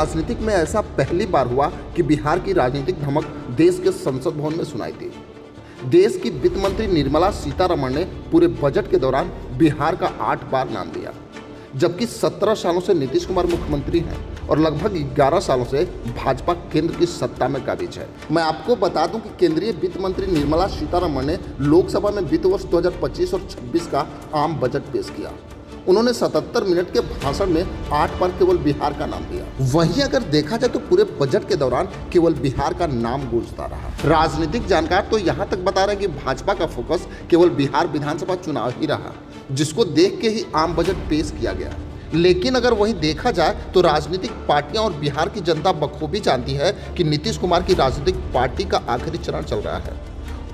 राजनीतिक में ऐसा पहली बार हुआ कि बिहार की राजनीतिक धमक देश के संसद भवन में सुनाई दी। देश की वित्त मंत्री निर्मला सीतारमण ने पूरे बजट के दौरान बिहार का 8 बार नाम लिया, जबकि 17 सालों से नीतीश कुमार मुख्यमंत्री हैं और लगभग 11 सालों से भाजपा केंद्र की सत्ता में काबिज है। मैं आपको बता दूं कि केंद्रीय वित्त मंत्री निर्मला सीतारमण ने लोकसभा में वित्त वर्ष 2025 और 26 का आम बजट पेश किया। उन्होंने 77 मिनट के भाषण में 8 बार केवल बिहार का नाम लिया। वहीं अगर देखा जाए तो पूरे बजट के दौरान केवल बिहार का नाम गूंजता रहा। राजनीतिक जानकार तो यहाँ तक बता रहे हैं कि भाजपा का फोकस केवल बिहार विधानसभा चुनाव ही रहा, जिसको देख के ही आम बजट पेश किया गया। लेकिन अगर वहीं देखा जाए तो राजनीतिक पार्टियां और बिहार की जनता बखूबी जानती है कि नीतीश कुमार की राजनीतिक पार्टी का आखिरी चरण चल रहा है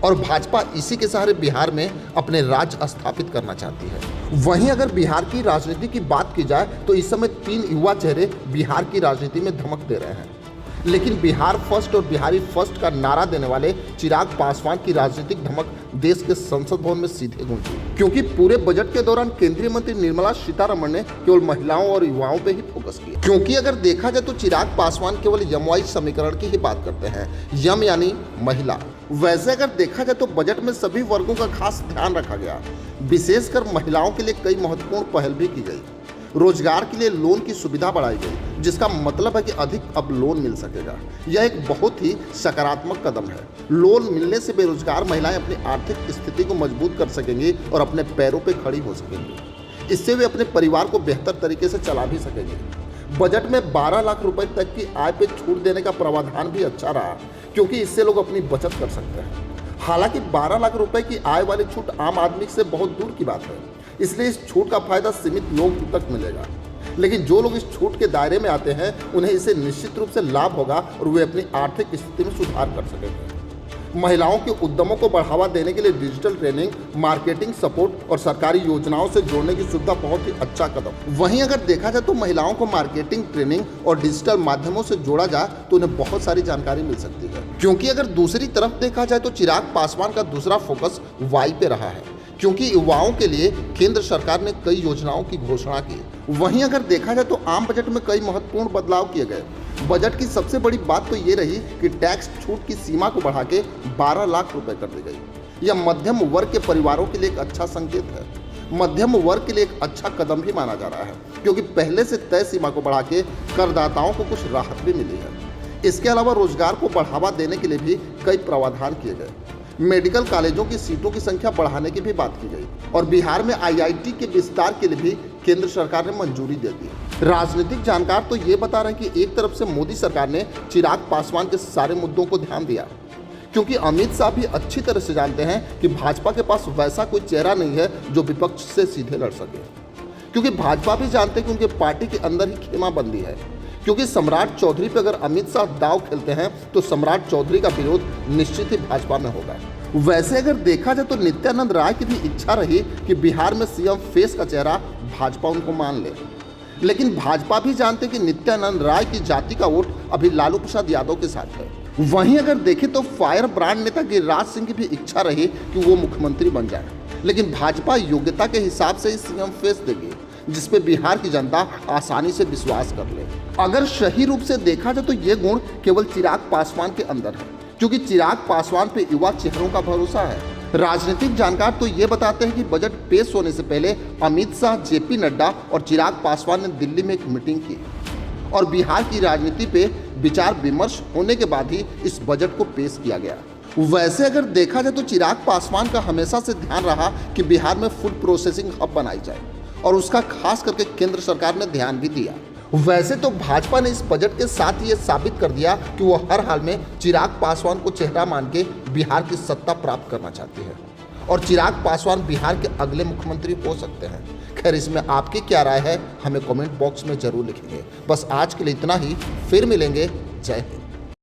और भाजपा इसी के सहारे बिहार में अपने राज स्थापित करना चाहती है। वहीं अगर बिहार की राजनीति की बात की जाए तो इस समय 3 युवा चेहरे बिहार की राजनीति में धमक दे रहे हैं। लेकिन बिहार फर्स्ट और बिहारी फर्स्ट का नारा देने वाले चिराग पासवान की राजनीतिक धमक देश के संसद भवन में सीधे गूंजी, क्योंकि पूरे बजट के दौरान केंद्रीय मंत्री निर्मला सीतारमण ने केवल महिलाओं और युवाओं पे ही फोकस किया। क्योंकि अगर देखा जाए तो चिराग पासवान केवल यमवाई समीकरण की ही बात करते हैं, यम यानी महिला। वैसे अगर देखा जाए तो बजट में सभी वर्गों का खास ध्यान रखा गया, विशेषकर महिलाओं के लिए कई महत्वपूर्ण पहल भी की गई। रोजगार के लिए लोन की सुविधा बढ़ाई गई, जिसका मतलब है कि अधिक अब लोन मिल सकेगा। यह एक बहुत ही सकारात्मक कदम है। लोन मिलने से बेरोजगार महिलाएं अपनी आर्थिक स्थिति को मजबूत कर सकेंगी और अपने पैरों पर खड़ी हो सकेंगी। इससे वे अपने परिवार को बेहतर तरीके से चला भी सकेंगे। बजट में 12 लाख रुपए तक की आय पे छूट देने का प्रावधान भी अच्छा रहा, क्योंकि इससे लोग अपनी बचत कर सकते हैं। हालांकि 12 लाख रुपए की आय वाली छूट आम आदमी से बहुत दूर की बात है, इसलिए इस छूट का फायदा सीमित लोगों तक मिलेगा। लेकिन जो लोग इस छूट के दायरे में आते हैं उन्हें इससे निश्चित रूप से लाभ होगा और वे अपनी आर्थिक स्थिति में सुधार कर सकेंगे। महिलाओं के उद्यमों को बढ़ावा देने के लिए डिजिटल ट्रेनिंग, मार्केटिंग सपोर्ट और सरकारी योजनाओं से जोड़ने की सुविधा बहुत ही अच्छा कदम। वहीं अगर देखा जाए तो महिलाओं को मार्केटिंग, ट्रेनिंग और डिजिटल माध्यमों से जोड़ा जाए तो उन्हें बहुत सारी जानकारी मिल सकती है। क्योंकि अगर दूसरी तरफ देखा जाए तो चिराग पासवान का दूसरा फोकस वाई पे रहा है, क्योंकि युवाओं के लिए केंद्र सरकार ने कई योजनाओं की घोषणा की। वहीं अगर देखा जाए तो आम बजट में कई महत्वपूर्ण बदलाव किए गए। बजट की सबसे बड़ी बात तो ये रही कि टैक्स छूट की सीमा को बढ़ा के 12 लाख रुपए कर दी गई। यह मध्यम वर्ग के परिवारों के लिए एक अच्छा संकेत है। मध्यम वर्ग के लिए एक अच्छा कदम भी माना जा रहा है, क्योंकि पहले से तय सीमा को बढ़ा के करदाताओं को कुछ राहत भी मिली है। इसके अलावा रोजगार को बढ़ावा देने के लिए भी कई प्रावधान किए गए। मेडिकल कॉलेजों की सीटों की संख्या बढ़ाने की भी बात की गई और बिहार में आईआईटी के विस्तार के लिए भी केंद्र सरकार ने मंजूरी दे दी। राजनीतिक जानकार तो ये बता रहे हैं कि एक तरफ से मोदी सरकार ने चिराग पासवान के सारे मुद्दों को ध्यान दिया, क्योंकि अमित शाह भी अच्छी तरह से जानते हैं कि भाजपा के पास वैसा कोई चेहरा नहीं है जो विपक्ष से सीधे लड़ सके। क्योंकि भाजपा भी जानते हैं कि उनके पार्टी के अंदर ही खेमाबंदी है, क्योंकि सम्राट चौधरी पे अगर अमित शाह दाव खेलते हैं तो सम्राट चौधरी का विरोध निश्चित ही भाजपा में होगा। वैसे अगर देखा जाए तो नित्यानंद राय की भी इच्छा रही कि बिहार में सीएम फेस का चेहरा भाजपा उनको मान ले, लेकिन भाजपा भी जानते कि नित्यानंद राय की जाति का वोट अभी लालू प्रसाद यादव के साथ है। वहीं अगर देखें तो फायर ब्रांड नेता गिरिराज सिंह की भी इच्छा रही कि वो मुख्यमंत्री बन जाए, लेकिन भाजपा योग्यता के हिसाब से ही सीएम फेस देगी, जिसपे बिहार की जनता आसानी से विश्वास कर ले। अगर सही रूप से देखा जाए तो ये गुण केवल चिराग पासवान के अंदर है, क्योंकि चिराग पासवान पे युवा चेहरों का भरोसा है। राजनीतिक जानकार तो ये बताते हैं कि बजट पेश होने से पहले अमित शाह, जेपी नड्डा और चिराग पासवान ने दिल्ली में एक मीटिंग की और बिहार की राजनीति पे विचार विमर्श होने के बाद ही इस बजट को पेश किया गया। वैसे अगर देखा जाए तो चिराग पासवान का हमेशा से ध्यान रहा कि बिहार में फूड प्रोसेसिंग हब बनाई जाए और उसका खास करके केंद्र सरकार ने ध्यान भी दिया। वैसे तो भाजपा ने इस बजट के साथ ये साबित कर दिया कि वो हर हाल में चिराग पासवान को चेहरा मान के बिहार की सत्ता प्राप्त करना चाहती है और चिराग पासवान बिहार के अगले मुख्यमंत्री हो सकते हैं। खैर, इसमें आपकी क्या राय है हमें कमेंट बॉक्स में जरूर लिखेंगे। बस आज के लिए इतना ही, फिर मिलेंगे। जय हिंद।